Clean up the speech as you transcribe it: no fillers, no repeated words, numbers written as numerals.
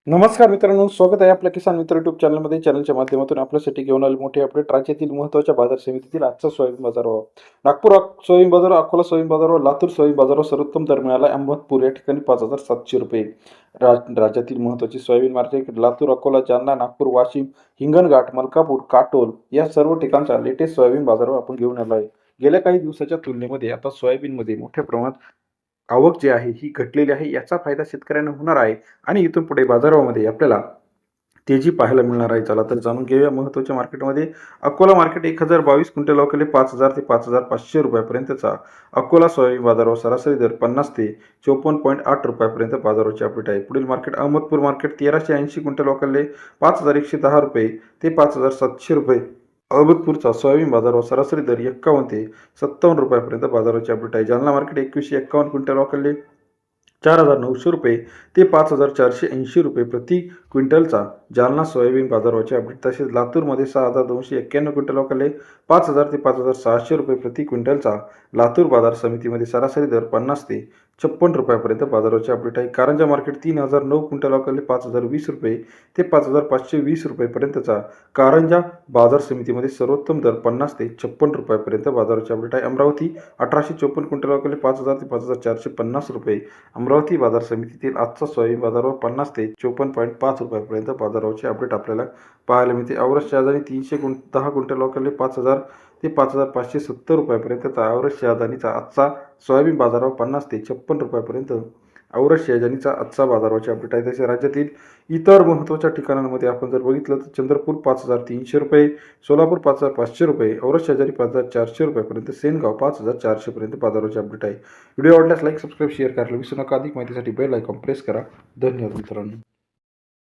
नमस्कार मित्रांनो, स्वागत आहे आपल्या किसान मित्र युट्यूब चॅनलमध्ये. चॅनलच्या माध्यमातून आपल्यासाठी घेऊन आले मोठे अपडेट. राज्यातील महत्त्वाच्या बाजार समितीतील आजचा सोयाबीन बाजारभाव. नागपूर सोयाबीन बाजार, अकोला सोयाबीन बाजारभाव, लातूर सोयाबीन बाजारभाव सर्वोत्तम दर मिळाला. अहमदपूर या ठिकाणी 5,700 रुपये. राज्यातील महत्त्वाची सोयाबीन मार्केट लातूर, अकोला, जालना, नागपूर, वाशिम, हिंगणघाट, मलकापूर, काटोल या सर्व ठिकाणचा लेटेस्ट सोयाबीन बाजारभाव आपण घेऊन आलो आहे. गेल्या काही दिवसाच्या तुलनेमध्ये आता सोयाबीनमध्ये मोठ्या प्रमाणात आवक जी आहे ही घटलेली आहे. याचा फायदा शेतकऱ्यांना होणार आहे आणि इथून पुढे बाजारामध्ये आपल्याला तेजी पाहायला मिळणार आहे. चला तर जाणून घेऊया महत्त्वाच्या मार्केटमध्ये. अकोला मार्केट 1022 क्विंटल अवकेले 5,000 ते 5,500 रुपयापर्यंतचा अकोला सोयाबीन बाजारभाव. सरासरी दर 50 ते 54.8 रुपयापर्यंत बाजाराची अपडेट आहे. पुढील मार्केट अहमदपूर मार्केट 1380 क्विंटल अवकेले 5,110 रुपये ते 5,700 रुपये. अहमदपूरचा सोयाबीन बाजारभाव सरासरी दर 51 ते 57 रुपयापर्यंत बाजाराची अपडेट आहे. जालना मार्केट 2151 क्विंटल अवकेले 4,900 रुपये ते 5,480 रुपये प्रति क्विंटलचा जालना सोयाबीन बाजारभावाचे अपडेट. तसेच लातूरमध्ये 6,291 क्विंटल अवकेले 5,000 ते 5,600 रुपये प्रति क्विंटलचा लातूर बाजार समितीमध्ये सरासरी दर 50 ते 56 रुपयापर्यंत बाजाराचे अपडेट आहे. कारंजा मार्केट 3,009 क्विंटल अवकेले 5,020 रुपये ते 5,520 रुपयेपर्यंतचा कारंजा बाजार समितीमध्ये सर्वोत्तम दर 50 ते 56 रुपयापर्यंत बाजाराचे अपडेट आहे. अमरावती 1,854 क्विंटल अवकेले 5,000 ते 5,450 रुपये. अमरावती बाजार समितीतील आजचा सोयाबीन बाजारभाव 50 ते 54.5 रुपयापर्यंत बाजाराचे अपडेट आपल्याला पाहायला मिळते. औरस शहादानी 310 क्विंटल अवकेले 5,000 ते 5,570 रुपयापर्यंत. औरस शहादानीचा आजचा सोयाबीन बाजारभाव 50 ते 56 रुपयापर्यंत औरस शहादानीचा आजचा बाजाराचे अपडेट आहे. तसे राज्यातील इतर महत्त्वाच्या ठिकाणांमध्ये आपण जर बघितलं तर चंद्रपूर 5,300 रुपये, सोलापूर 5,500 रुपये, औरस शहादानी 5,400 रुपयापर्यंत, सेनगाव 5,400 पर्यंत बाजाराचे अपडेट आहे. व्हिडिओ आवडल्यास लाईक, सबस्क्राईब, शेअर करायला विसरू नका. अधिक माहितीसाठी बेल आयकॉन प्रेस करा. धन्यवाद मित्रांनो.